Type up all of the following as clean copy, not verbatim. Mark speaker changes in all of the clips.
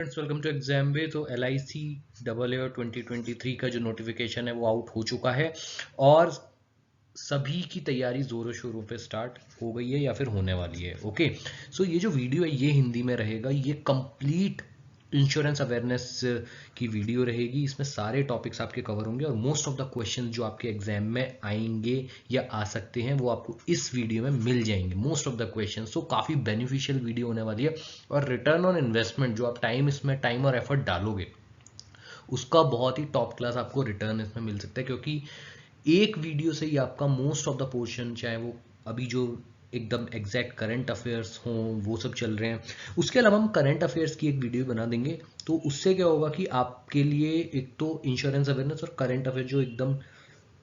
Speaker 1: Friends welcome to exam बे। तो L I C double A और 2023 का जो नोटिफिकेशन है वो आउट हो चुका है और सभी की तैयारी जोरों शोरों पे स्टार्ट हो गई है या फिर होने वाली है। ओके, सो ये जो वीडियो है ये हिंदी में रहेगा। ये कंप्लीट इंश्योरेंस अवेयरनेस की वीडियो रहेगी। इसमें सारे टॉपिक्स आपके कवर होंगे और मोस्ट ऑफ द क्वेश्चन जो आपके एग्जाम में आएंगे या आ सकते हैं वो आपको इस वीडियो में मिल जाएंगे, मोस्ट ऑफ द क्वेश्चन। सो काफ़ी बेनिफिशियल वीडियो होने वाली है और रिटर्न ऑन इन्वेस्टमेंट जो आप टाइम और एफर्ट डालोगे उसका बहुत ही टॉप क्लास आपको रिटर्न इसमें मिल सकता है, क्योंकि एक वीडियो से ही आपका मोस्ट ऑफ द पोर्शन, चाहे वो अभी जो एकदम एग्जैक्ट करंट अफेयर्स हों वो सब चल रहे हैं, उसके अलावा हम करंट अफेयर्स की एक वीडियो बना देंगे। तो उससे क्या होगा कि आपके लिए एक तो इंश्योरेंस अवेयरनेस और करंट अफेयर जो एकदम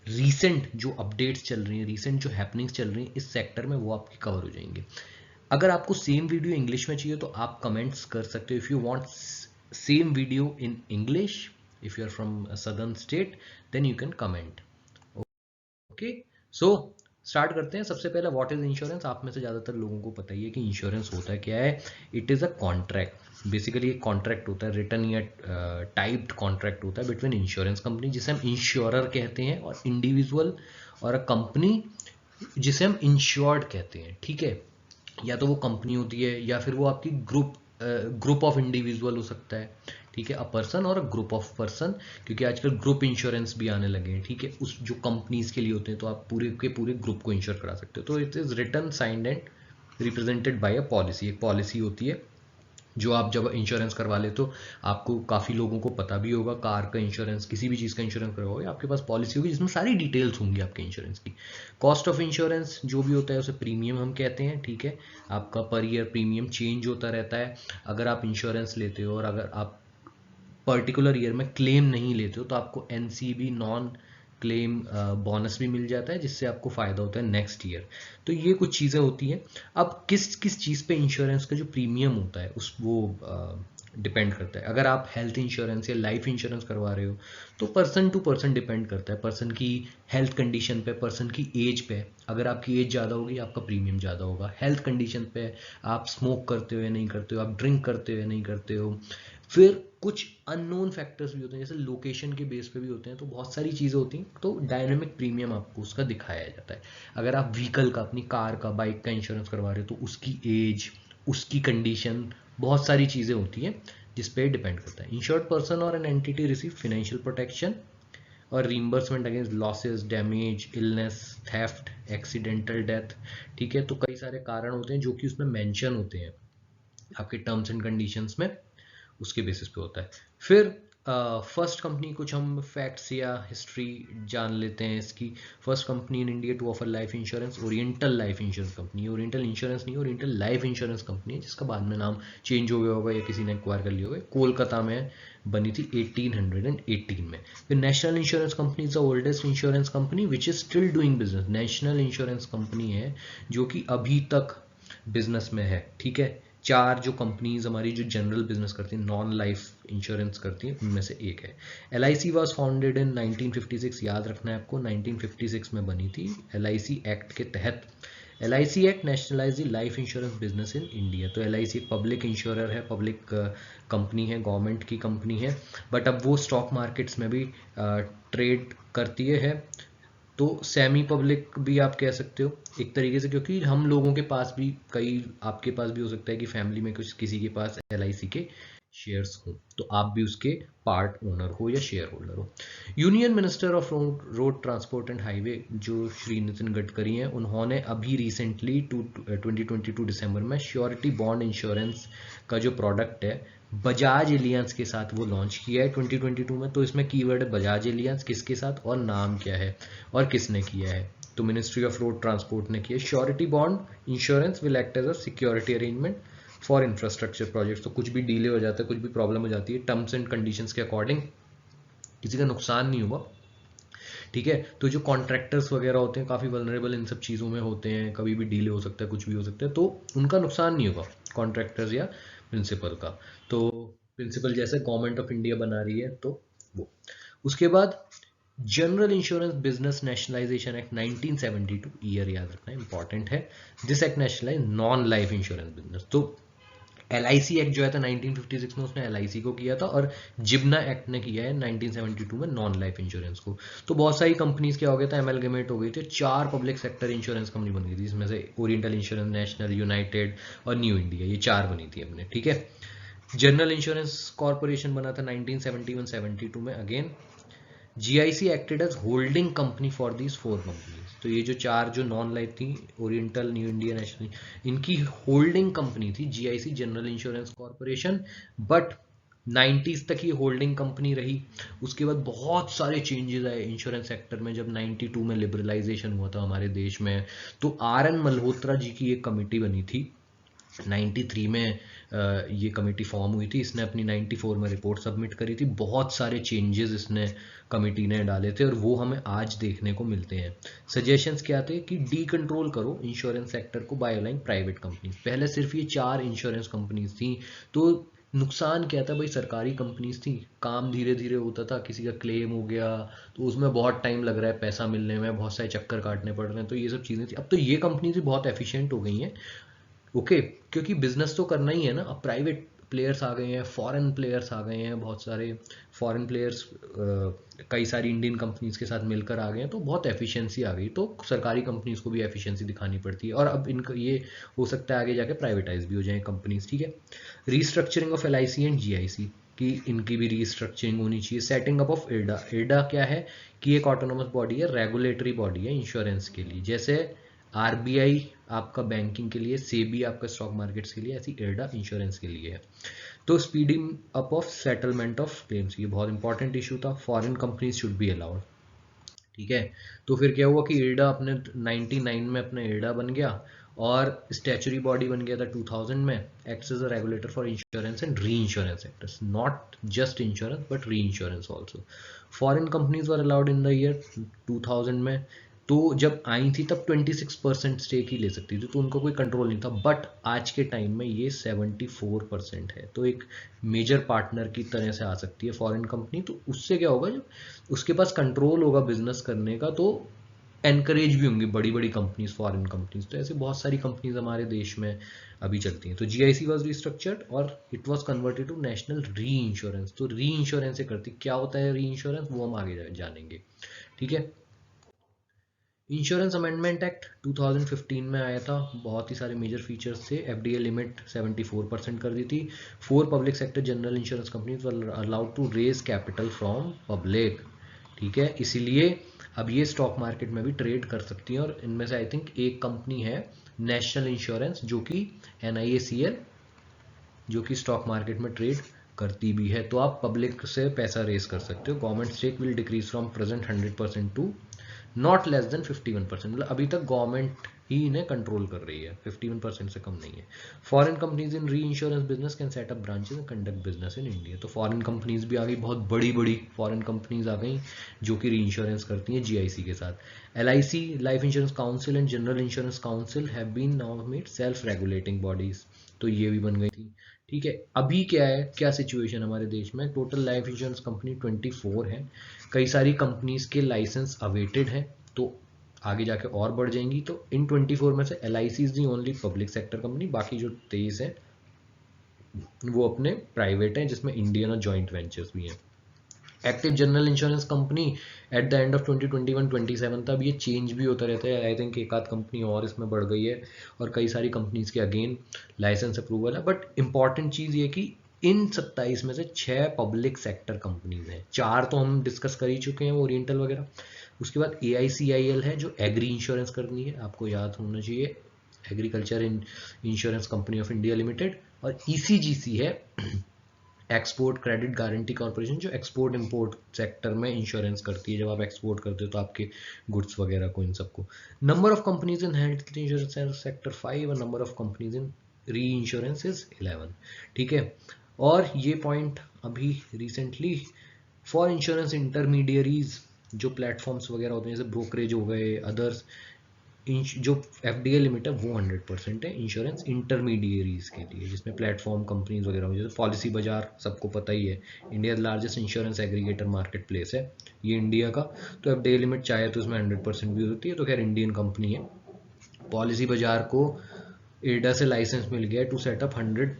Speaker 1: रीसेंट जो अपडेट्स चल रही हैं, रीसेंट जो हैपनिंग्स चल रही हैं इस सेक्टर में, वो आपकी कवर हो जाएंगे। अगर आपको सेम वीडियो इंग्लिश में चाहिए तो आप कमेंट्स कर सकते हो। If you want same video in English, if you are from southern state, then you can comment. Okay, so start करते हैं। सबसे पहले व्हाट इज इंश्योरेंस। आप में से ज़्यादातर लोगों को पता ही है कि इंश्योरेंस होता है क्या है। It is a contract. Basically एक कॉन्ट्रैक्ट होता है, रिटन या टाइप्ड कॉन्ट्रैक्ट होता है बिटवीन इंश्योरेंस कंपनी जिसे हम इंश्योरर कहते हैं और इंडिविजुअल, और अ कंपनी जिसे हम इंश्योर्ड कहते हैं। ठीक है, या तो वो कंपनी होती है या फिर वो आपकी ग्रुप ऑफ इंडिविजुअल हो सकता है। ठीक है, अ पर्सन और अ ग्रुप ऑफ पर्सन, क्योंकि आजकल ग्रुप इंश्योरेंस भी आने लगे हैं। ठीक है, उस जो कंपनीज के लिए होते हैं तो आप पूरे के पूरे ग्रुप को इंश्योर करा सकते हो। तो it is written, signed and represented by a policy. एक पॉलिसी होती है जो आप जब इंश्योरेंस करवा लेते हो, आपको काफ़ी लोगों को पता भी होगा, कार का इंश्योरेंस, किसी भी चीज़ का इंश्योरेंस करवाओगे आपके पास पॉलिसी होगी जिसमें सारी डिटेल्स होंगी आपके इंश्योरेंस की। कॉस्ट ऑफ इंश्योरेंस जो भी होता है उसे प्रीमियम हम कहते हैं। ठीक है, आपका पर ईयर प्रीमियम चेंज होता रहता है। अगर आप इंश्योरेंस लेते हो और अगर आप पर्टिकुलर ईयर में क्लेम नहीं लेते हो तो आपको एनसीबी, नॉन क्लेम बोनस भी मिल जाता है, जिससे आपको फ़ायदा होता है नेक्स्ट ईयर। तो ये कुछ चीज़ें होती हैं। अब किस किस चीज़ पे इंश्योरेंस का जो प्रीमियम होता है उस वो डिपेंड करता है। अगर आप हेल्थ इंश्योरेंस या लाइफ इंश्योरेंस करवा रहे हो तो पर्सन टू पर्सन डिपेंड करता है, पर्सन की हेल्थ कंडीशन पे, पर्सन की एज पे। अगर आपकी एज ज़्यादा होगी आपका प्रीमियम ज़्यादा होगा। हेल्थ कंडीशन पे, आप स्मोक करते हुए नहीं करते हो, आप ड्रिंक करते हुए नहीं करते हो। फिर कुछ अननोन फैक्टर्स भी होते हैं, जैसे लोकेशन के बेस पे भी होते हैं। तो बहुत सारी चीज़ें होती हैं, तो डायनामिक प्रीमियम आपको उसका दिखाया जाता है। अगर आप व्हीकल का, अपनी कार का, बाइक का इंश्योरेंस करवा रहे हो तो उसकी एज, उसकी कंडीशन, बहुत सारी चीज़ें होती हैं जिस पे डिपेंड करता है। इंश्योर्ड पर्सन और an entity receive financial protection और reimbursement against losses, damage, illness, theft, accidental death. ठीक है, तो कई सारे कारण होते हैं जो कि उसमें मेंशन होते हैं आपके टर्म्स एंड कंडीशंस में, उसके बेसिस पे होता है। फिर फर्स्ट कंपनी, कुछ हम फैक्ट्स या हिस्ट्री जान लेते हैं इसकी। First company in India to offer life insurance, oriental life insurance company. Oriental insurance नहीं, ओरिएंटल लाइफ इंश्योरेंस कंपनी है, जिसका बाद में नाम चेंज हो गया होगा या किसी ने एक्वायर कर लिया होगा। कोलकाता में बनी थी 1818 में। फिर national insurance company is the oldest insurance company which is still doing business. National insurance company है जो कि अभी तक बिजनेस में है। ठीक है, चार जो कंपनीज हमारी जो जनरल बिजनेस करती हैं, नॉन लाइफ इंश्योरेंस करती हैं, उनमें से एक है। L I C was founded in 1956। याद रखना है आपको, 1956 में बनी थी एल आई सी एक्ट के तहत। L I C act nationalise the life insurance business in India. तो L I C public insurer है, पब्लिक कंपनी है, गवर्नमेंट की कंपनी है, बट अब वो स्टॉक मार्केट्स में भी ट्रेड करती है। तो सेमी पब्लिक भी आप कह सकते हो एक तरीके से, क्योंकि हम लोगों के पास भी, कई आपके पास भी हो सकता है कि फैमिली में कुछ किसी के पास एल आई सी के शेयर्स हो, तो आप भी उसके पार्ट ओनर हो या शेयर होल्डर हो। Union minister of road transport and highway जो श्री नितिन गडकरी हैं, उन्होंने अभी रिसेंटली 2022 दिसंबर में श्योरिटी बॉन्ड इंश्योरेंस का जो प्रोडक्ट है बजाज एलियंस के साथ वो लॉन्च किया है 2022 में। तो इसमें कीवर्ड है बजाज एलियंस, किसके साथ और नाम क्या है और किसने किया है। तो मिनिस्ट्री ऑफ रोड ट्रांसपोर्ट ने किया। Surety bond insurance will act as a security arrangement for infrastructure projects. तो कुछ भी डिले हो जाता है, कुछ भी प्रॉब्लम हो जाती है, टर्म्स एंड कंडीशंस के अकॉर्डिंग किसी का नुकसान नहीं हुआ। ठीक है, तो जो कॉन्ट्रैक्टर्स वगैरह होते हैं काफ़ी वल्नरेबल इन सब चीज़ों में होते हैं, कभी भी डिले हो सकता है, कुछ भी हो सकता है, तो उनका नुकसान नहीं होगा कॉन्ट्रैक्टर्स या प्रिंसिपल का। तो प्रिंसिपल जैसे गवर्नमेंट ऑफ इंडिया बना रही है तो वो। उसके बाद general insurance business nationalisation act 1972, year याद रखना इंपॉर्टेंट है। This act nationalise non life insurance business. तो LIC एक्ट जो है था 1956 में, उसने LIC को किया था, और जिब्ना एक्ट ने किया है 1972 में नॉन लाइफ इंश्योरेंस को। तो बहुत सारी कंपनीज क्या हो गया था, एमलगेमेट हो गई थी, 4 पब्लिक सेक्टर इंश्योरेंस कंपनी बन गई थी, इसमें से ओरिएंटल इंश्योरेंस, नेशनल, यूनाइटेड और न्यू इंडिया, ये 4 बनी थी अपने, ठीक है। जनरल इंश्योरेंस कॉर्पोरेशन बना था 1971-72 में again. GIC acted as holding company for these 4 companies. तो ये जो 4 जो नॉन लाइफ थी, ओरिएंटल, न्यू इंडिया, नेशनल, इनकी होल्डिंग कंपनी थी GIC, general insurance corporation. But 90s तक ये होल्डिंग कंपनी रही। उसके बाद बहुत सारे चेंजेस आए इंश्योरेंस सेक्टर में, जब 92 में लिबरलाइजेशन हुआ था हमारे देश में। तो RN मल्होत्रा जी की एक कमेटी बनी थी 93 में, ये कमेटी फॉर्म हुई थी, इसने अपनी 94 में रिपोर्ट सबमिट करी थी। बहुत सारे चेंजेस इसने कमेटी ने डाले थे और वो हमें आज देखने को मिलते हैं। सजेशंस क्या थे कि डी कंट्रोल करो इंश्योरेंस सेक्टर को बाय अलाइंग प्राइवेट कंपनीज। पहले सिर्फ ये 4 इंश्योरेंस कंपनीज थी, तो नुकसान क्या था भाई, सरकारी कंपनीज थी, काम धीरे धीरे होता था, किसी का क्लेम हो गया तो उसमें बहुत टाइम लग रहा है, पैसा मिलने में बहुत सारे चक्कर काटने पड़ रहे हैं, तो ये सब चीज़ें थी। अब तो ये कंपनीज भी बहुत एफिशिएंट हो गई हैं, ओके, क्योंकि बिजनेस तो करना ही है ना। अब प्राइवेट प्लेयर्स आ गए हैं, फॉरेन प्लेयर्स आ गए हैं, बहुत सारे फॉरेन प्लेयर्स कई सारी इंडियन कंपनीज के साथ मिलकर आ गए हैं, तो बहुत एफिशिएंसी आ गई। तो सरकारी कंपनीज को भी एफिशिएंसी दिखानी पड़ती है, और अब इनका ये हो सकता है आगे जाके प्राइवेटाइज भी हो जाए कंपनीज, ठीक है। Restructuring of LIC and GIC की, इनकी भी रीस्ट्रक्चरिंग होनी चाहिए। Setting up of IRDA। IRDA क्या है कि एक ऑटोनोमस बॉडी है, रेगुलेटरी बॉडी है इंश्योरेंस के लिए, जैसे RBI आपका बैंकिंग के लिए, सेबी आपका स्टॉक मार्केट्स के लिए, ऐसी IRDA इंश्योरेंस के लिए है। तो speeding up of settlement of claims, ये बहुत इंपॉर्टेंट इशू था। Foreign companies should be allowed, ठीक है। तो फिर क्या हुआ कि IRDA अपने 99 में अपना IRDA बन गया, और स्टैचुरी बॉडी बन गया था 2000 में, acts as a regulator for insurance and reinsurance sectors, not just insurance but reinsurance also. Foreign companies were allowed in the year 2000 में। तो जब आई थी तब 26% स्टेक ही ले सकती थी, तो उनका कोई कंट्रोल नहीं था। बट आज के टाइम में ये 74% है, तो एक मेजर पार्टनर की तरह से आ सकती है फॉरेन कंपनी। तो उससे क्या होगा, जब उसके पास कंट्रोल होगा बिजनेस करने का, तो एनकरेज भी होंगी बड़ी बड़ी कंपनीज, फॉरेन कंपनीज। तो ऐसे बहुत सारी कंपनीज हमारे देश में अभी चलती हैं। तो GIC वॉज रिस्ट्रक्चर्ड और it was converted to national reinsurance. तो री इंश्योरेंस से करती, क्या होता है री इंश्योरेंस, वो हम आगे जानेंगे, ठीक है। इंश्योरेंस अमेंडमेंट एक्ट 2015 में आया था, बहुत ही सारे मेजर फीचर्स थे। FDA लिमिट 74% कर दी थी। 4 public sector general insurance companies were allowed to raise capital from public, ठीक है। इसीलिए अब ये स्टॉक मार्केट में भी ट्रेड कर सकती हैं, और इनमें से आई थिंक एक कंपनी है नेशनल इंश्योरेंस, जो कि NIACL, जो कि स्टॉक मार्केट में ट्रेड करती भी है। तो आप पब्लिक से पैसा रेज कर सकते हो। Government stake will decrease from present 100% to not less than 51%। मतलब अभी तक गवर्नमेंट ही इन्हें कंट्रोल कर रही है, 51% से कम नहीं है। फॉरेन कंपनीज इन री insurance business can set up branches and conduct business in India. तो फॉरेन कंपनीज भी आ गई, बहुत बड़ी बड़ी फॉरेन कंपनीज आ गई जो कि री इंश्योरेंस करती हैं GIC के साथ। LIC life insurance council and general insurance council have been now made self regulating bodies, तो ये भी बन गई थी, ठीक है। अभी क्या है, क्या सिचुएशन हमारे देश में, टोटल लाइफ इंश्योरेंस कंपनी 24 है। कई सारी कंपनीज के लाइसेंस अवेटेड हैं, तो आगे जाके और बढ़ जाएंगी। तो इन 24 में से LIC is the only public sector company, बाकी जो 23 है वो अपने प्राइवेट हैं, जिसमें इंडियन और जॉइंट वेंचर्स भी हैं। Active general insurance company at the end of 2021-27 था। अब ये चेंज भी होता रहता है, आई थिंक एक आध कंपनी और इसमें बढ़ गई है, और कई सारी कंपनीज के अगेन लाइसेंस अप्रूवल है। बट इंपॉर्टेंट चीज़ ये कि इन 27 में से 6 पब्लिक सेक्टर कंपनीज हैं, 4 तो हम डिस्कस कर ही चुके हैं, ओरिएंटल वगैरह। उसके बाद AICIL है जो एग्री इंश्योरेंस करनी है, आपको याद होना चाहिए, agriculture insurance company of India limited. और ECGC है एक्सपोर्ट क्रेडिट गारंटी कॉर्पोरेशन, जो एक्सपोर्ट इंपोर्ट सेक्टर में इंश्योरेंस करती है। जब आप एक्सपोर्ट करते हो तो आपके गुड्स वगैरह को, इन सबको। Number of companies in health insurance sector 5 और नंबर ऑफ कंपनीज इन री इंश्योरेंस इज 11, ठीक है। और ये पॉइंट अभी रिसेंटली फॉर इंश्योरेंस इंटरमीडियरीज, जो प्लेटफॉर्म्स वगैरह होते हैं जैसे ब्रोकरेज हो गए, अदर्स, जो FDA लिमिट है वो 100% है इंश्योरेंस इंटरमीडियरीज के लिए, जिसमें प्लेटफॉर्म कंपनीज वगैरह हो, जैसे पॉलिसी बाजार सबको पता ही है, India largest insurance aggregator market place है ये इंडिया का। तो FDA लिमिट चाहे तो इसमें 100% भी होती है, तो खैर इंडियन कंपनी है। पॉलिसी बाजार को IRDA से लाइसेंस मिल गया है to set up 100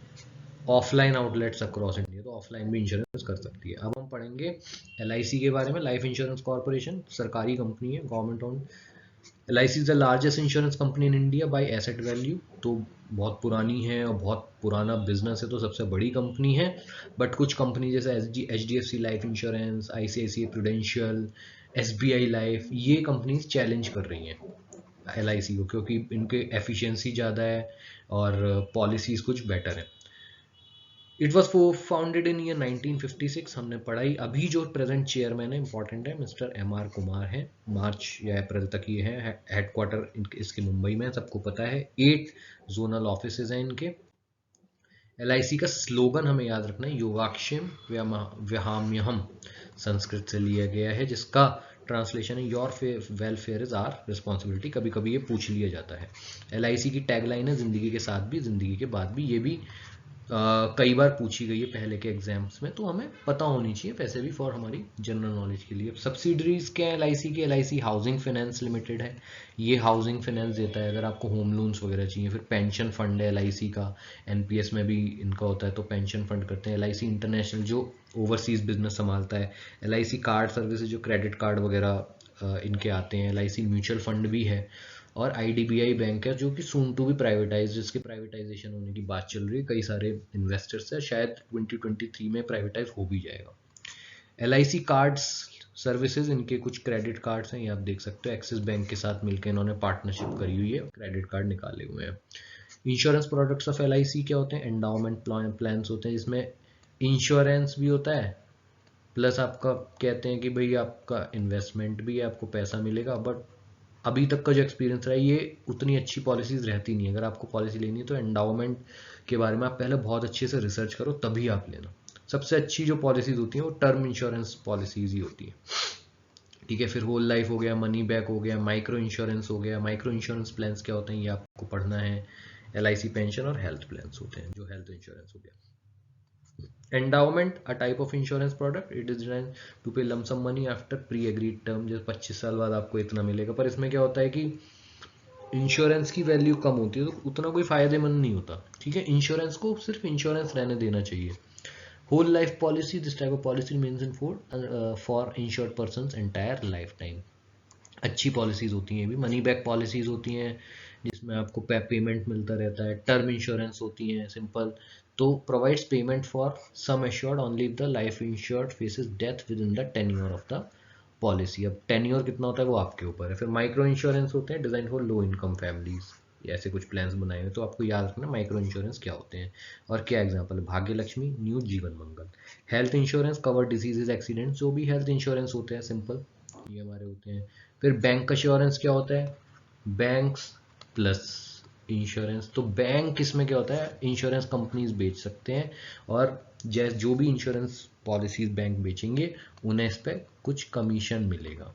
Speaker 1: offline outlets across India, तो ऑफलाइन भी इंश्योरेंस कर सकती है। अब हम पढ़ेंगे LIC के बारे में। लाइफ इंश्योरेंस कॉर्पोरेशन सरकारी कंपनी है, government own. LIC is the largest insurance company in India by asset value, तो बहुत पुरानी है और बहुत पुराना बिजनेस है, तो सबसे बड़ी कंपनी है। बट कुछ कंपनी जैसे HDFC life insurance, ICICI prudential, SBI life, ये कंपनीज चैलेंज कर रही हैं LIC को, क्योंकि इनके एफिशिएंसी ज़्यादा है और पॉलिसीज कुछ बेटर है। It was founded in year 1956, हमने पढ़ाई। अभी जो प्रेजेंट चेयरमैन है इंपॉर्टेंट है, मिस्टर MR कुमार है, मार्च या अप्रैल तक ये है। हेडक्वार्टर इसके मुंबई में, सबको पता है। 8 जोनल ऑफिसेज हैं इनके। LIC का स्लोगन हमें याद रखना है, योगाक्षेम व्याहाम्यहम, संस्कृत से लिया गया है, जिसका ट्रांसलेशन है your welfare is our responsibility. कभी कभी ये पूछ लिया जाता है। LIC की टैगलाइन है, जिंदगी के साथ भी जिंदगी के बाद भी। ये भी कई बार पूछी गई है पहले के एग्जाम्स में, तो हमें पता होनी चाहिए वैसे भी, फॉर हमारी जनरल नॉलेज के लिए। सब्सिडरीज क्या है LIC की? LIC हाउसिंग फाइनेंस लिमिटेड है, ये हाउसिंग फाइनेंस देता है अगर आपको होम लोन्स वगैरह चाहिए। फिर पेंशन फंड है LIC का, NPS में भी इनका होता है, तो पेंशन फंड करते हैं। LIC इंटरनेशनल जो ओवरसीज बिजनेस संभालता है। LIC कार्ड सर्विसेज, जो क्रेडिट कार्ड वगैरह इनके आते हैं। LIC म्यूचुअल फंड भी है। और IDBI बैंक है, जो कि सून टू भी प्राइवेटाइज, जिसके प्राइवेटाइजेशन होने की बात चल रही है। कई सारे इन्वेस्टर्स है, शायद 2023 में प्राइवेटाइज हो भी जाएगा। LIC कार्ड्स सर्विसेज, इनके कुछ क्रेडिट कार्ड्स हैं, ये आप देख सकते हो। एक्सिस बैंक के साथ मिलकर इन्होंने पार्टनरशिप करी हुई है, क्रेडिट कार्ड निकाले हुए हैं। इंश्योरेंस प्रोडक्ट्स ऑफ LIC क्या होते हैं? एंडाउमेंट प्लान्स होते हैं, जिसमें इंश्योरेंस भी होता है, प्लस आपका कहते हैं कि भाई आपका इन्वेस्टमेंट भी है, आपको पैसा मिलेगा। बट अभी तक का जो एक्सपीरियंस रहा है, ये उतनी अच्छी पॉलिसीज रहती नहीं है। अगर आपको पॉलिसी लेनी है तो एंडाउमेंट के बारे में आप पहले बहुत अच्छे से रिसर्च करो, तभी आप लेना। सबसे अच्छी जो पॉलिसीज होती हैं वो टर्म इंश्योरेंस पॉलिसीज ही होती है, ठीक है। फिर होल लाइफ हो गया, मनी बैक हो गया, माइक्रो इंश्योरेंस हो गया। माइक्रो इंश्योरेंस प्लान्स क्या होते हैं ये आपको पढ़ना है। LIC पेंशन और हेल्थ प्लान्स होते हैं, जो हेल्थ इंश्योरेंस हो गया। Endowment, a type of insurance product, it is design to pay lump sum money after pre agreed term, जैसे 25 साल बाद आपको इतना मिलेगा। पर इसमें क्या होता है कि इंश्योरेंस की वैल्यू कम होती है, तो उतना कोई फायदेमंद नहीं होता, ठीक है। इंश्योरेंस को सिर्फ इंश्योरेंस रहने देना चाहिए। Whole life policy, this type of policy means in for insured person entire life time. अच्छी पॉलिसीज होती हैं भी। मनी बैक पॉलिसीज होती हैं, जिसमें आपको पेमेंट मिलता रहता है। टर्म इंश्योरेंस होती हैं सिंपल, तो provides payment for sum assured only if the life insured faces death with in the tenure of the policy. अब टेन्योर कितना होता है वो आपके ऊपर है। फिर माइक्रो इंश्योरेंस होते हैं, design for low income families, ऐसे कुछ प्लान्स बनाए हुए, तो आपको याद रखना माइक्रो इंश्योरेंस क्या होते हैं और क्या एग्जांपल है। भाग्य Lakshmi, new Jeevan Mangal. Health insurance cover diseases accident, जो भी हेल्थ इंश्योरेंस होते हैं सिंपल, ये हमारे होते हैं। फिर बैंक अश्योरेंस क्या होता है? बैंक्स प्लस इंश्योरेंस, तो बैंक इसमें क्या होता है? इंश्योरेंस कंपनीज बेच सकते हैं, और जैसे जो भी इंश्योरेंस पॉलिसीज बैंक बेचेंगे उन्हें इस पर कुछ कमीशन मिलेगा,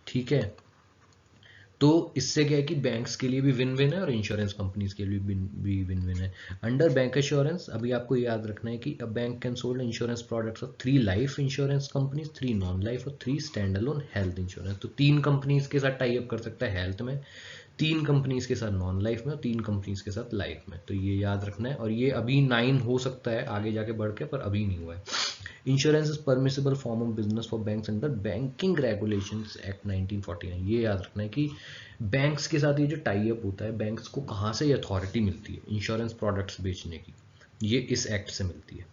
Speaker 1: ठीक है। तो इससे क्या है कि बैंक्स के लिए भी विन विन है और इंश्योरेंस कंपनीज के लिए भी विन विन है। अंडर बैंक एश्योरेंस, अभी आपको याद रखना है कि a bank can sold insurance products of 3 life insurance companies, 3 non life और 3 स्टैंड अलोन हेल्थ इंश्योरेंस। तो 3 कंपनीज के साथ टाई अप कर सकता है हेल्थ में, 3 कंपनीज के साथ नॉन लाइफ में, और 3 कंपनीज के साथ लाइफ में। तो ये याद रखना है, और ये अभी 9 हो सकता है आगे जाके बढ़ के, पर अभी नहीं हुआ है। Insurance is permissible form of business for banks under banking regulations act 1949। ये याद रखना है कि बैंक्स के साथ ये जो टाई अप होता है, बैंक्स को कहाँ से ये अथॉरिटी मिलती है इंश्योरेंस प्रोडक्ट्स बेचने की? ये इस एक्ट से मिलती है,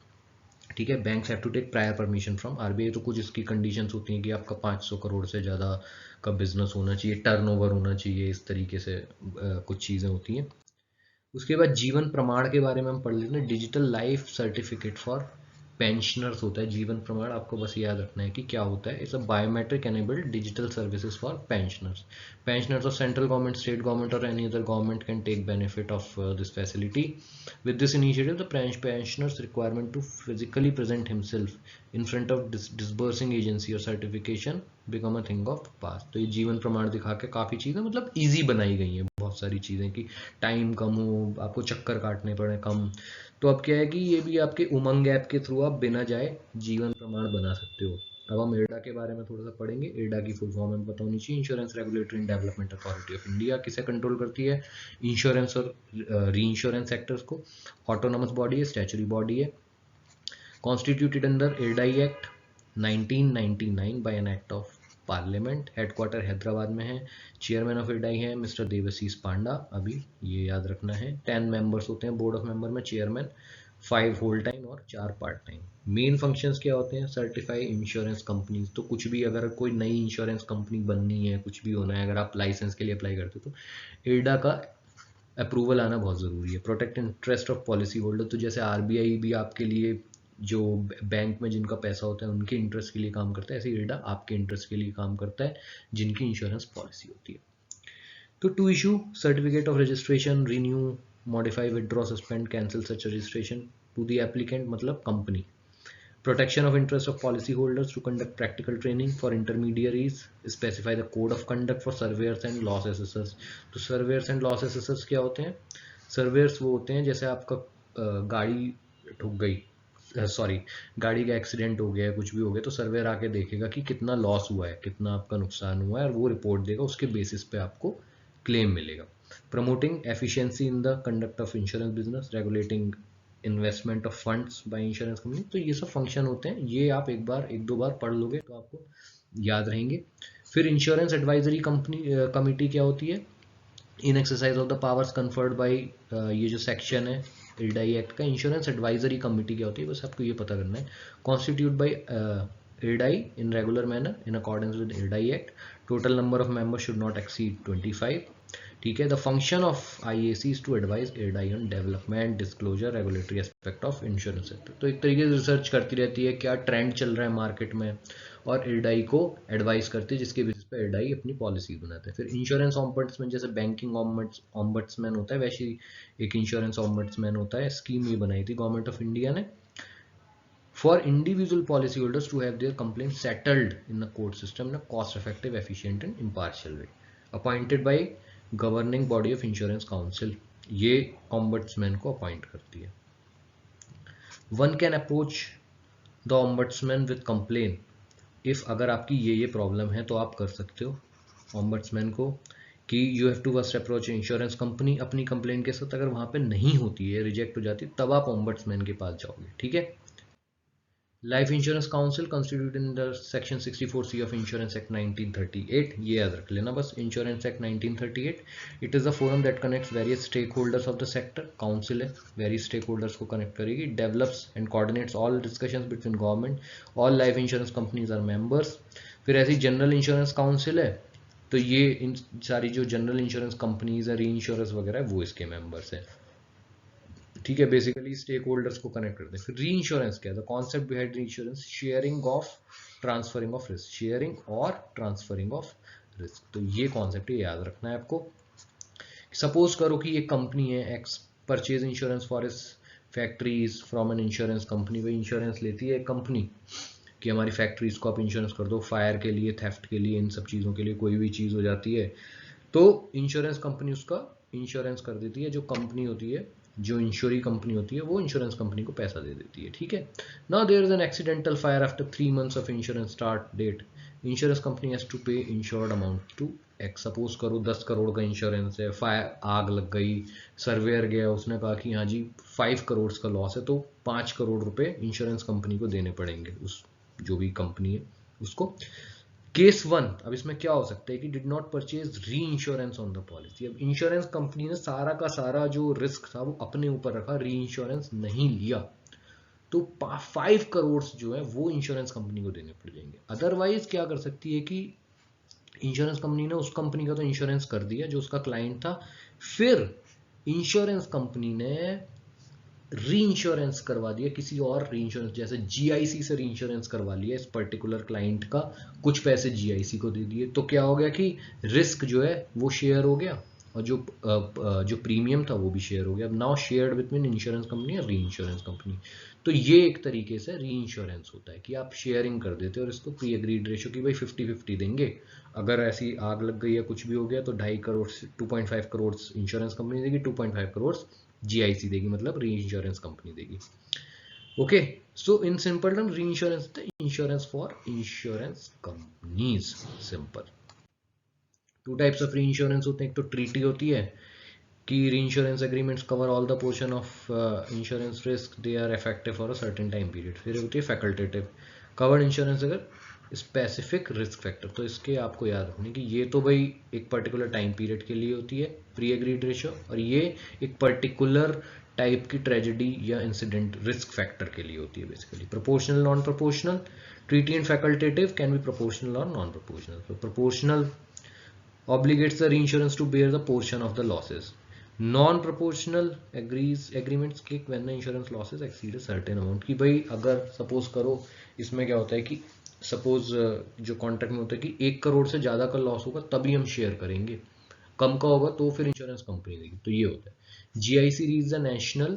Speaker 1: ठीक है। Banks have to take prior permission from RBI। तो कुछ इसकी कंडीशंस होती हैं कि आपका 500 करोड़ से ज़्यादा का बिजनेस होना चाहिए, टर्नओवर होना चाहिए, इस तरीके से कुछ चीज़ें होती हैं। उसके बाद जीवन प्रमाण के बारे में हम पढ़ लेते हैं। Digital life certificate for pensioners होता है जीवन प्रमाण। आपको बस याद रखना है कि क्या होता है। It's a biometric enabled digital services for pensioners. Pensioners of central government, state government और any other government can take benefit of this facility. With this initiative, the pensioner's requirement to physically present himself in front of disbursing agency or certification become a thing of past। तो ये जीवन प्रमाण दिखा के काफ़ी चीज़ें मतलब easy बनाई गई हैं, बहुत सारी चीज़ें कि टाइम कम हो, आपको चक्कर काटने पड़े कम। तो अब क्या है कि ये भी आपके उमंग ऐप के थ्रू आप बिना जाए जीवन प्रमाण बना सकते हो। अब हम IRDA के बारे में थोड़ा सा पढ़ेंगे। IRDA की फुल फॉर्म हमें पता होनी चाहिए, insurance regulatory and development authority of India. किसे कंट्रोल करती है? इंश्योरेंस और री इंश्योरेंस सेक्टर्स को। ऑटोनोमस बॉडी है, स्टैचुरी बॉडी है, constituted under IRDA act 1999 by an act of parliament. Headquarter Hyderabad में है। चेयरमैन ऑफ IRDA है मिस्टर देवाशीष पांडा, अभी ये याद रखना है। 10 मेंबर्स होते हैं बोर्ड ऑफ मेंबर में, चेयरमैन 5 होल टाइम और 4 पार्ट टाइम। मेन फंक्शंस क्या होते हैं? सर्टिफाई इंश्योरेंस कंपनीज, तो कुछ भी अगर कोई नई इंश्योरेंस कंपनी बननी है, कुछ भी होना है, अगर आप लाइसेंस के लिए अप्लाई करते हो तो IRDA का अप्रूवल आना बहुत ज़रूरी है। Protect interest of policy holder, तो जैसे RBI भी आपके लिए जो बैंक में जिनका पैसा होता है उनके इंटरेस्ट के लिए काम करता है, ऐसे IRDA आपके इंटरेस्ट के लिए काम करता है जिनकी इंश्योरेंस पॉलिसी होती है। तो to issue certificate of registration, renew, modify, withdraw, suspend, cancel such registration to the applicant, मतलब कंपनी। Protection of interest of policyholders to conduct practical training for intermediaries, specify the code of conduct for surveyors and loss assessors। तो surveyors and loss assessors क्या होते हैं? surveyors वो होते हैं जैसे आपका गाड़ी ठुक गई, सॉरी गाड़ी का एक्सीडेंट हो गया, कुछ भी हो गया, तो सर्वेयर आके देखेगा कि कितना लॉस हुआ है, कितना आपका नुकसान हुआ है, और वो रिपोर्ट देगा, उसके बेसिस पे आपको क्लेम मिलेगा। Promoting efficiency in the conduct of insurance business, regulating investment of funds by insurance company. तो ये सब फंक्शन होते हैं, ये आप एक दो बार पढ़ लोगे तो आपको याद रहेंगे। फिर इंश्योरेंस एडवाइजरी कंपनी कमिटी क्या होती है? In exercise of the powers conferred by, ये जो सेक्शन है IRDA एक्ट का, इंश्योरेंस एडवाइजरी कमिटी क्या होती है, बस आपको ये पता करना है। Constitute by IRDA in regular manner in accordance with IRDA act. Total number of members should not exceed 25। ठीक है। The function of IAC is to advise IRDA on development, disclosure, regulatory aspect of insurance sector. तो एक तरीके से research करती रहती है क्या ट्रेंड चल रहा है मार्केट में, और IRDA को एडवाइस करती है, जिसके बेसिस पे IRDA अपनी पॉलिसी बनाता है। फिर इंश्योरेंस ऑम्बड्समैन, जैसे बैंकिंग ऑम्बड्समैन होता है, वैसे एक इंश्योरेंस ऑम्बड्समैन होता है। स्कीम ये बनाई थी गवर्नमेंट ऑफ इंडिया ने for individual policyholders to have their complaints settled in the court system in a cost effective, efficient and impartial way, appointed by governing body of insurance council। ये ombudsman को appoint करती है। One can approach the ombudsman with complaint if, अगर आपकी ये problem है तो आप कर सकते हो ombudsman को कि you have to first approach insurance company अपनी कंप्लेंट के साथ। अगर वहां पे नहीं होती है, रिजेक्ट हो जाती है, तब आप ombudsman के पास जाओगे। ठीक है। Life insurance council constituted under section 64C of insurance act 1938, ये याद रख लेना बस। Insurance act 1938, it is a forum that connects various stakeholders of the sector. Council है, वेरियस स्टेक होल्डर्स को कनेक्ट करेगी। Develops and coordinates all discussions between government, all life insurance companies are members. फिर ऐसी general insurance council है, तो ये इन सारी जो जनरल इंश्योरेंस कंपनीज है, री इंश्योरेंस वगैरह, वो इसके मेंबर्स है। ठीक है, बेसिकली स्टेक होल्डर्स को कनेक्ट करते हैं। फिर री इंश्योरेंस क्या है? द कॉन्सेप्ट बिहाइंड री insurance, sharing of, transferring of risk, sharing और ट्रांसफरिंग ऑफ रिस्क। तो ये कॉन्सेप्ट याद रखना है आपको। सपोज करो कि एक कंपनी है एक्स, परचेज इंश्योरेंस फॉर इस factories from N insurance company. वही इंश्योरेंस लेती है एक कंपनी कि हमारी फैक्ट्रीज को आप इंश्योरेंस कर दो, फायर के लिए, थेफ्ट के लिए, इन सब चीज़ों के लिए, कोई भी चीज़ हो जाती है तो इंश्योरेंस कंपनी उसका इंश्योरेंस कर देती है। जो कंपनी होती है, जो इंश्योरी कंपनी होती है, वो इंश्योरेंस कंपनी को पैसा दे देती है। ठीक है। Now there is an accidental fire after 3 months of insurance start date, insurance company has to pay insured amount to X. Suppose करो 10 करोड़ का इंश्योरेंस है, फायर, आग लग गई, सर्वेयर गया, उसने कहा कि हाँ जी 5 करोड़ का लॉस है, तो 5 करोड़ रुपए इंश्योरेंस कंपनी को देने पड़ेंगे, उस जो भी कंपनी है उसको। केस 1, अब इसमें क्या हो सकता है कि डिड नॉट परचेज री इंश्योरेंस ऑन द पॉलिसी। अब इंश्योरेंस कंपनी ने सारा का सारा जो रिस्क था वो अपने ऊपर रखा, री इंश्योरेंस नहीं लिया, तो 5 करोड़ जो है वो इंश्योरेंस कंपनी को देने पड़ जाएंगे। अदरवाइज क्या कर सकती है कि इंश्योरेंस कंपनी ने उस कंपनी का तो इंश्योरेंस कर दिया जो उसका क्लाइंट था, फिर इंश्योरेंस कंपनी ने री इंश्योरेंस करवा दिया किसी और री इंश्योरेंस, जैसे GIC से री इंश्योरेंस करवा लिया इस पर्टिकुलर क्लाइंट का, कुछ पैसे GIC को दे दिए, तो क्या हो गया कि रिस्क जो है वो शेयर हो गया, और जो प्रीमियम था वो भी शेयर हो गया। अब now shared between insurance company और री इंश्योरेंस कंपनी। तो ये एक तरीके से री इंश्योरेंस होता है कि आप शेयरिंग कर देते हो, और इसको प्री एग्रीड रेशियो की भाई 50-50 देंगे। अगर ऐसी आग लग गई या कुछ भी हो गया तो 2.5 करोड़ 2.5 करोड़ इंश्योरेंस कंपनी देगी, 2.5 करोड़ GIC देगी, मतलब री इंश्योरेंस कंपनी देगी। Okay, so in simple term reinsurance insurance for insurance companies. Simple. Two types of reinsurance होते हैं, एक तो ट्रीटी होती है कि reinsurance agreements cover all the portion of insurance risk they are effective for a certain time period. फिर होती है फैकल्टेटिव कवर्ड इंश्योरेंस अगर स्पेसिफिक रिस्क फैक्टर, तो इसके आपको याद रखनी कि ये तो भाई एक पर्टिकुलर टाइम पीरियड के लिए होती है प्री एग्रीड रेशियो, और ये एक पर्टिकुलर टाइप की ट्रेजेडी या इंसिडेंट रिस्क फैक्टर के लिए होती है basically. Proportional non proportional treaty and facultative can be proportional और नॉन प्रोपोर्शनल। तो proportional obligates the reinsurance to bear the portion of the losses. Non-proportional agreements kick when the insurance losses exceed a certain amount। कि भाई अगर suppose करो, इसमें क्या होता है कि सपोज जो कॉन्ट्रैक्ट में होता है कि 1 करोड़ से ज़्यादा का लॉस होगा तभी हम शेयर करेंगे, कम का होगा तो फिर इंश्योरेंस कंपनी देगी। तो ये होता है। GIC is the national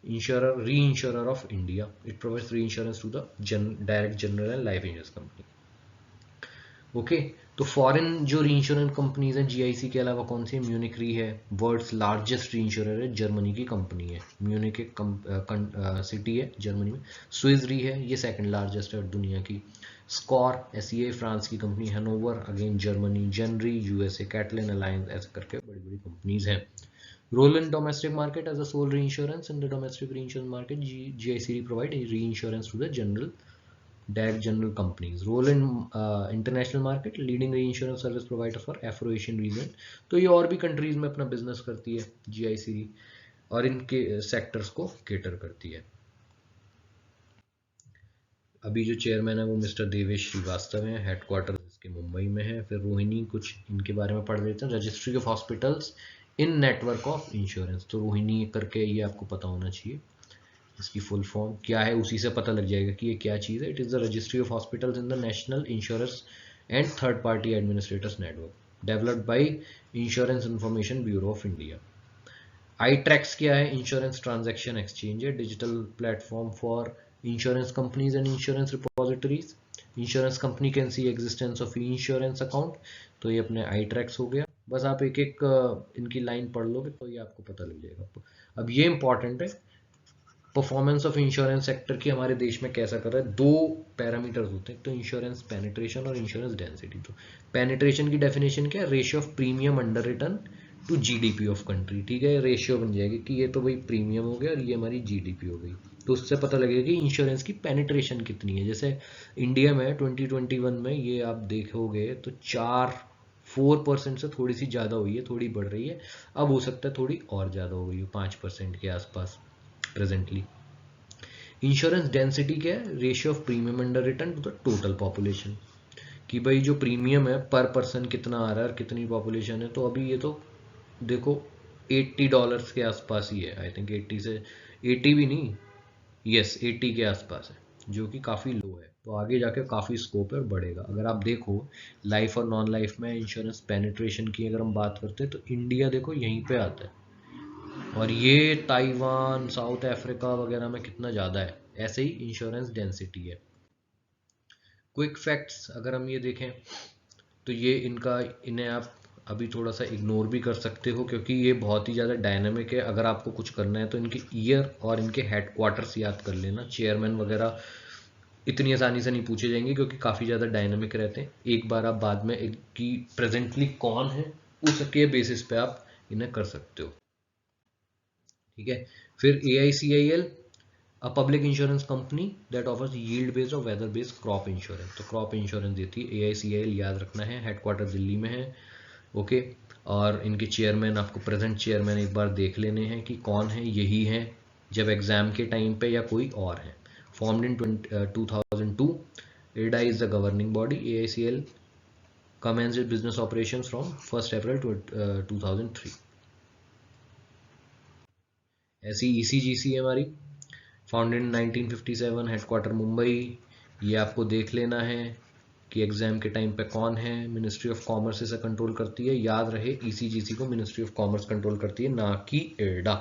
Speaker 1: insurer reinsurer of India. It provides reinsurance to the direct general and life insurance company। Okay, तो फॉरेन जो री इंश्योरेंस कंपनीज हैं जीआईसी के अलावा कौन सी? म्यूनिक री है, वर्ल्ड्स लार्जेस्ट री इंश्योरर है, जर्मनी की कंपनी है। म्यूनिक एक सिटी है जर्मनी में। स्विस री है, ये सेकंड लार्जेस्ट है दुनिया की। स्कॉर एसईए फ्रांस की company. Hanover again Germany. Gen Re USA. Catlin Allianz, ऐसे करके बड़ी बड़ी कंपनीज हैं। Role in domestic market as a sole reinsurance in the domestic reinsurance market GIC provide reinsurance to the general direct general companies। Role in international market, leading reinsurance service provider for Afro-Asian region। तो ये और भी countries में अपना business करती है GIC, और इनके सेक्टर्स को केटर करती है। अभी जो चेयरमैन है वो मिस्टर देवेश श्रीवास्तव हैं, हेडक्वार्टर इसके मुंबई में है। फिर रोहिणी, कुछ इनके बारे में पढ़ लेते हैं। Registry of hospitals in network of insurance, तो रोहिणी करके ये आपको पता होना चाहिए। इसकी फुल फॉर्म क्या है उसी से पता लग जाएगा कि ये क्या चीज़ है। It is the registry of hospitals in the national insurance and third party administrators network, developed by insurance information bureau of India. I tracks क्या है? इंश्योरेंस ट्रांजैक्शन एक्सचेंज है, digital platform for insurance companies and insurance repositories. Insurance company can see existence of insurance account, तो ये अपने आई tracks हो गया। बस आप एक एक इनकी लाइन पढ़ लोगे तो ये आपको पता लग जाएगा। अब ये इंपॉर्टेंट है, परफॉर्मेंस ऑफ इंश्योरेंस सेक्टर की हमारे देश में कैसा कर रहा है। दो पैरामीटर्स होते हैं, तो इंश्योरेंस पेनिट्रेशन और इंश्योरेंस डेंसिटी। तो पेनिट्रेशन की डेफिनेशन क्या है? Ratio of premium underwritten to GDP of country. ठीक है, रेशियो बन जाएगी कि ये तो भाई प्रीमियम हो गया और ये हमारी जीडीपी हो गई, तो उससे पता लगेगा कि इंश्योरेंस की पेनिट्रेशन कितनी है। जैसे इंडिया में 2021 में ये आप देखोगे तो 4% से थोड़ी सी ज़्यादा हुई है, थोड़ी बढ़ रही है। अब हो सकता है थोड़ी और ज़्यादा हो गई हो, 5% के आसपास प्रेजेंटली। इंश्योरेंस डेंसिटी क्या है? Ratio of premium underwritten to the total population, कि भाई जो प्रीमियम है पर पर्सन कितना आ रहा है और कितनी पॉपुलेशन है। तो अभी ये तो देखो $80 के आसपास ही है, आई थिंक 80 से 80 भी नहीं, यस 80 के आसपास है, जो कि काफ़ी लो है। तो आगे जाके काफ़ी स्कोप है और बढ़ेगा। अगर आप देखो लाइफ और नॉन लाइफ में इंश्योरेंस पेनिट्रेशन की अगर हम बात करते हैं तो इंडिया देखो यहीं पे आता है, और ये ताइवान साउथ अफ्रीका वगैरह में कितना ज़्यादा है। ऐसे ही इंश्योरेंस डेंसिटी है। क्विक फैक्ट्स अगर हम ये देखें तो ये इनका, इन्हें आप अभी थोड़ा सा इग्नोर भी कर सकते हो क्योंकि ये बहुत ही ज़्यादा डायनामिक है। अगर आपको कुछ करना है तो इनके ईयर और इनके हेडक्वार्टर्स याद कर लेना। चेयरमैन वगैरह इतनी आसानी से नहीं पूछे जाएंगे क्योंकि काफ़ी ज़्यादा डायनामिक रहते हैं। एक बार आप बाद में इनकी प्रेजेंटली कौन है उसके बेसिस पे आप इन्हें कर सकते हो। ठीक है, फिर AICIL, a public insurance company that offers yield based और वेदर बेस्ड क्रॉप इंश्योरेंस। तो क्रॉप इंश्योरेंस देती है AICIL, याद रखना है। हेडक्वार्टर दिल्ली में है। ओके, और इनके चेयरमैन आपको प्रेजेंट चेयरमैन एक बार देख लेने हैं कि कौन है, यही है जब एग्जाम के टाइम पे या कोई और है। Formed in 2002, IRDA is the governing body. AICL commenced business operations from 1st April 2003। ऐसी ECGC है हमारी, फाउंडेड इन 1957, हेडक्वार्टर मुंबई। ये आपको देख लेना है कि एग्जाम के टाइम पे कौन है। मिनिस्ट्री ऑफ कॉमर्स इसे कंट्रोल करती है, याद रहे ECGC को मिनिस्ट्री ऑफ कॉमर्स कंट्रोल करती है, ना कि IRDA।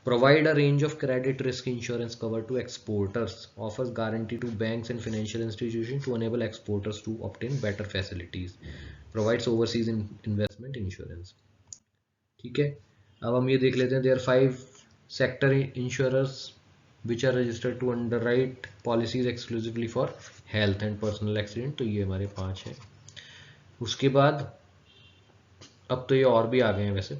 Speaker 1: Provide a range of credit risk insurance cover to exporters, offers guarantee to banks and financial institution to enable exporters to obtain better facilities, provides overseas investment insurance. ठीक है, अब हम ये देख लेते हैं, there 5 sector insurers which are registered to underwrite policies exclusively for health and personal accident. तो ये हमारे 5 हैं। उसके बाद अब तो ये और भी आ गए हैं वैसे,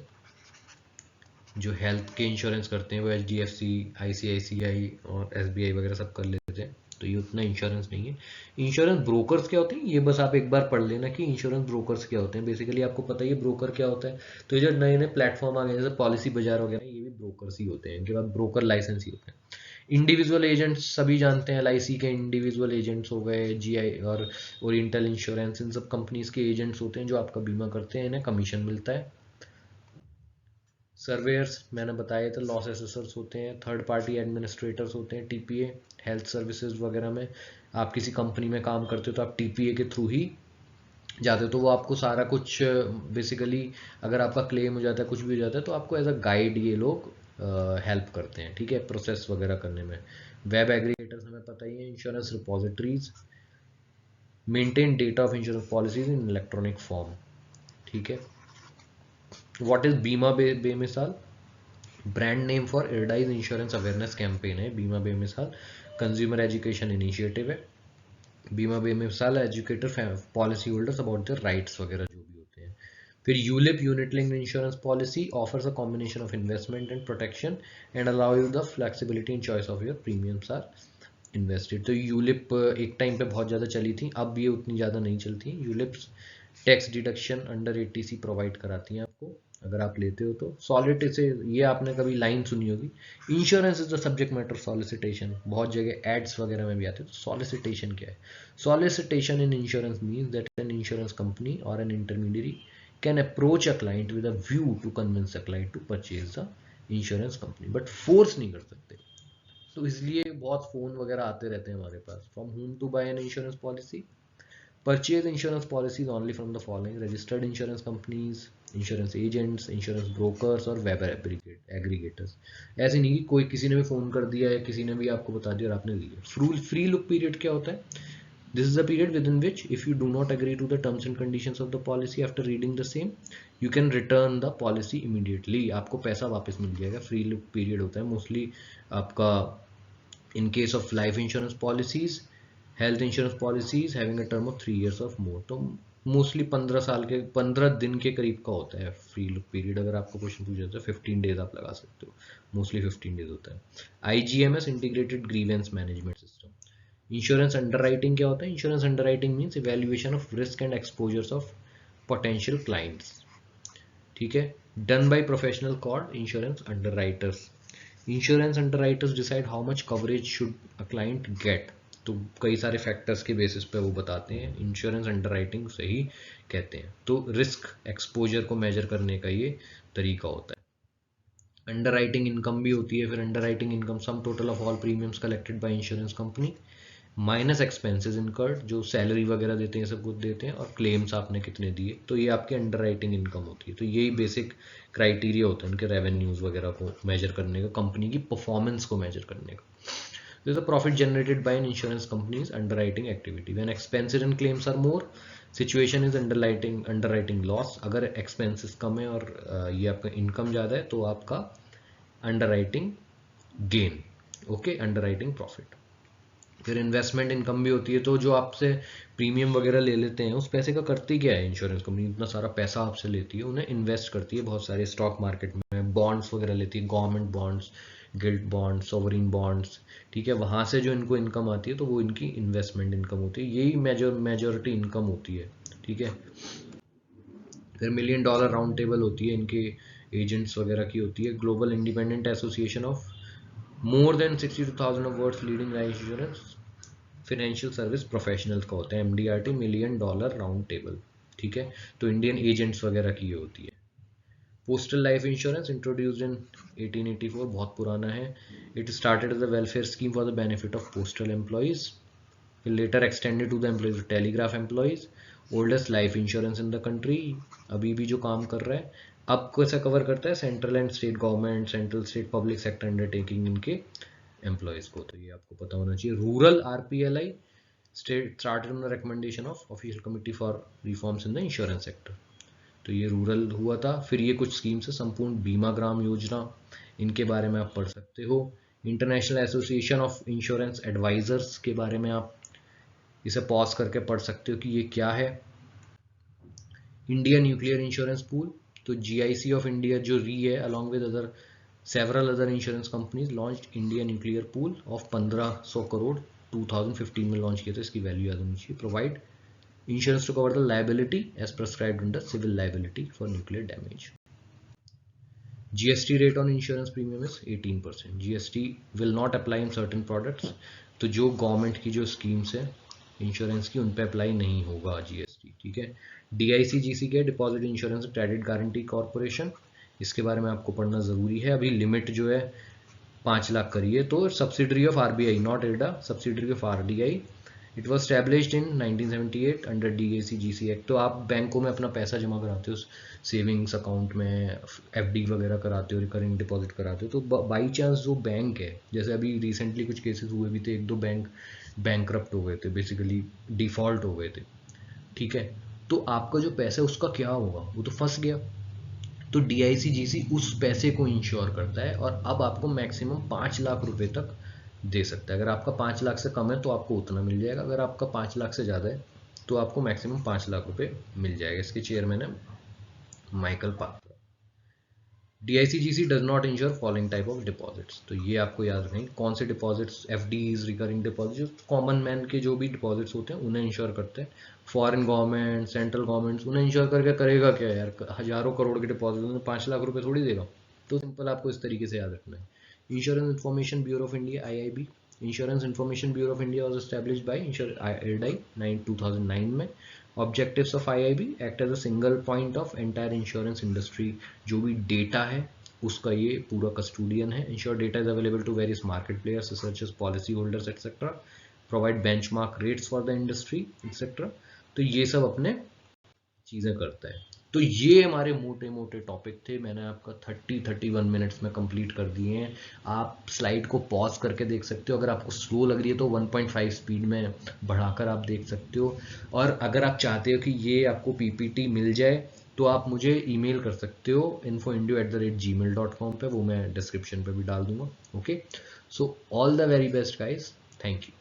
Speaker 1: जो हेल्थ के इंश्योरेंस करते हैं वो HDFC, ICICI और SBI वगैरह सब कर लेते हैं, तो ये उतना इंश्योरेंस नहीं है। इंश्योरेंस ब्रोकर्स क्या होते हैं, ये बस आप एक बार पढ़ लेना कि इंश्योरेंस ब्रोकर्स क्या होते हैं। बेसिकली आपको पता ही है ब्रोकर क्या होता है। तो ये जो नए नए प्लेटफॉर्म आ गए जैसे पॉलिसी बाजार वगैरह, ये भी ब्रोकर्स ही होते हैं, इनके बाद ब्रोकर लाइसेंस ही होते हैं। इंडिविजुअल एजेंट्स सभी जानते हैं, LIC के इंडिविजुअल एजेंट्स हो गए, GI और ओरिएंटल इंश्योरेंस, इन सब कंपनीज के एजेंट्स होते हैं जो आपका बीमा करते हैं, इन्हें कमीशन मिलता है। सर्वेयर्स मैंने बताया था, लॉस एसेसर्स होते हैं। थर्ड पार्टी एडमिनिस्ट्रेटर्स होते हैं, TPA हेल्थ सर्विसेज वगैरह में। आप किसी कंपनी में काम करते हो तो आप TPA के थ्रू ही जाते हो, तो वो आपको सारा कुछ बेसिकली अगर आपका क्लेम हो जाता है, कुछ भी हो जाता है, तो आपको एज अ गाइड ये लोग हेल्प करते हैं, ठीक है, प्रोसेस वगैरह करने में। वेब एग्रीगेटर्स हमें पता ही है। Insurance repositories maintain data of insurance policies in electronic form, ठीक है। What is Bima Bemisal? Brand name for IRDAI's insurance awareness campaign है Bima Bemisal. Consumer education initiative है Bima Bemisal, educator policy holders about their rights वगैरह जो भी होते हैं। फिर ULIP unit linked insurance policy offers a combination of investment and protection and allow you the flexibility in choice of your premiums are invested. तो ULIP एक time पे बहुत ज़्यादा चली थी, अब ये उतनी ज़्यादा नहीं चलती। ULIPs tax deduction under 80C provide कराती हैं आपको अगर आप लेते हो तो। सॉलिड से ये आपने कभी लाइन सुनी होगी, insurance is the subject matter solicitation, बहुत जगह एड्स वगैरह में भी आते हैं। तो सॉलिसिटेशन क्या है? Solicitation in insurance means that an insurance company और an intermediary can approach a client with a view to convince a client to purchase the insurance company, but force नहीं कर सकते। तो इसलिए बहुत फ़ोन वगैरह आते रहते हैं हमारे पास। From home to buy an insurance policy, purchase insurance policies only from the following registered insurance companies, insurance agents, insurance brokers और वेब एग्रीगेटर्स। ऐसे नहीं कि कोई किसी ने भी फ़ोन कर दिया है, किसी ने भी आपको बता दिया और आपने लिया। फ्री लुक पीरियड क्या होता है? This is the period within which, if you do not agree to the terms and conditions of the policy after reading the same, you can return the policy immediately. आपको पैसा वापस मिल जाएगा। Free look period होता है mostly आपका in case of life insurance policies, health insurance policies having a term of 3 years of more। तो mostly 15 दिन के करीब का होता है फ्री लुक पीरियड। अगर आपको क्वेश्चन पूछा जाए तो 15 डेज आप लगा सकते हो, मोस्टली 15 डेज होता है। IGMS integrated grievance management system. Insurance underwriting क्या होता है? Insurance underwriting means evaluation of risk and exposures of potential clients, ठीक है, done by professional called insurance underwriters. Insurance underwriters decide how much coverage should a client get. तो कई सारे factors के basis पे वो बताते हैं, इंश्योरेंस अंडरराइटिंग से ही कहते हैं। तो रिस्क एक्सपोजर को मेजर करने का ये तरीका होता है। अंडरराइटिंग इनकम भी होती है। फिर underwriting income sum total of all premiums collected by insurance company minus expenses incurred, जो सैलरी वगैरह देते हैं सब कुछ देते हैं, और क्लेम्स आपने कितने दिए, तो ये आपकी अंडरराइटिंग इनकम होती है। तो यही बेसिक क्राइटेरिया होता है उनके रेवेन्यूज वगैरह को मेजर करने का, कंपनी की परफॉर्मेंस को मेजर करने का। This is a profit generated by an insurance company's underwriting activity. When expenses and claims are more, situation is underwriting loss। अगर expenses कम है और ये आपका income ज़्यादा है तो आपका underwriting gain, okay, underwriting profit। फिर इन्वेस्टमेंट इनकम भी होती है। तो जो आपसे प्रीमियम वगैरह ले लेते हैं, उस पैसे का करती क्या है इंश्योरेंस कंपनी? इतना सारा पैसा आपसे लेती है, उन्हें इन्वेस्ट करती है बहुत सारे स्टॉक मार्केट में, बॉन्ड्स वगैरह लेती है, government bonds, guild bonds, sovereign bonds, ठीक है। वहाँ से जो इनको इनकम आती है तो वो इनकी इन्वेस्टमेंट इनकम होती है, यही मेजोरिटी इनकम होती है, ठीक है। फिर $1 मिलियन राउंड टेबल होती है इनके एजेंट्स वगैरह की होती है। Global independent association of more than 62,000 of world's leading life insurance financial service professionals का होता है, MDRT, $1 मिलियन राउंड टेबल, ठीक है। तो इंडियन एजेंट्स वगैरह की ये होती है। Postal life insurance introduced in 1884, बहुत पुराना है। It started as a welfare scheme for the benefit of postal employees, फिर later extended to the employees of telegraph employees. Oldest life insurance in the country, अभी भी जो काम कर रहा है। अब कैसा कवर करता है? Central and state government, central state public sector undertaking इनके एम्प्लॉयज को, तो ये आपको पता होना चाहिए। Rural RPLI started on the recommendation of official committee for reforms in the insurance sector। तो ये रूरल हुआ था। फिर ये कुछ स्कीम्स है, संपूर्ण बीमा ग्राम योजना, इनके बारे में आप पढ़ सकते हो। International association of insurance advisers के बारे में आप इसे पॉज करके पढ़ सकते हो कि ये क्या है। इंडियन न्यूक्लियर इंश्योरेंस पूल, तो जीआईसी ऑफ इंडिया जो री है along with other several other insurance companies launched India nuclear pool of 1500 crore 2015 में लॉन्च किया था, इसकी वैल्यू याद होनी चाहिए। Provide insurance to cover the liability as prescribed under civil liability for nuclear damage. GST rate on insurance premium is 18%. GST will not apply in certain products. तो जो government की जो स्कीम्स है इंश्योरेंस की उन पे अप्लाई नहीं होगा GST, ठीक है। DICGC के deposit insurance credit guarantee corporation, इसके बारे में आपको पढ़ना ज़रूरी है। अभी लिमिट जो है 5 लाख करी है, तो subsidiary of RBI, not IRDA, subsidiary of RDI। It was established in 1978 under DICGC act. तो आप बैंकों में अपना पैसा जमा कराते हो, सेविंग्स अकाउंट में FD वगैरह कराते हो, रिकरिंग डिपॉजिट कराते हो, तो बाई चांस जो बैंक है, जैसे अभी रिसेंटली कुछ केसेस हुए भी थे, एक दो बैंक बैंकरप्ट हो गए थे, बेसिकली डिफॉल्ट हो गए थे, ठीक है। तो आपका जो पैसा है उसका क्या होगा, वो तो फंस गया। तो DICGC उस पैसे को इंश्योर करता है और अब आपको मैक्सिमम 5 लाख रुपए तक दे सकता है। अगर आपका 5 लाख से कम है तो आपको उतना मिल जाएगा, अगर आपका 5 लाख से ज़्यादा है तो आपको मैक्सिमम 5 लाख रुपए मिल जाएगा। इसके चेयरमैन है माइकल पात्र। DICGC does not ensure following type of deposits, तो ये आपको याद रखें कौन से deposits, FDs, recurring deposits, common man के जो भी डिपॉजिट्स होते हैं उन्हें इंश्योर करते हैं। फॉरेन गवर्नमेंट, सेंट्रल गवर्नमेंट्स उन्हें इंश्योर करके करेगा क्या यार, हजारों करोड़ के डिपॉजिट उन्हें 5 लाख रुपए थोड़ी देगा। तो सिंपल आपको इस तरीके से याद रखना है। Insurance information bureau of India IIB, insurance information bureau of India was established by IRDAI 2009 में। Objectives of IIB act as a single point of entire insurance industry, जो भी डेटा है उसका ये पूरा कस्टोडियन है। Insure data is available to various market players such as policy holders etcetera, provide benchmark rates for the industry etcetera. तो ये सब अपने चीज़ें करता है। तो ये हमारे मोटे मोटे टॉपिक थे, मैंने आपका 31 मिनट्स में कंप्लीट कर दिए हैं। आप स्लाइड को पॉज करके देख सकते हो, अगर आपको स्लो लग रही है तो 1.5 स्पीड में बढ़ाकर आप देख सकते हो। और अगर आप चाहते हो कि ये आपको PPT मिल जाए तो आप मुझे ईमेल कर सकते हो info@gmail.com पे, वो मैं डिस्क्रिप्शन पे भी डाल दूंगा। Okay, so all the very best guys, thank you.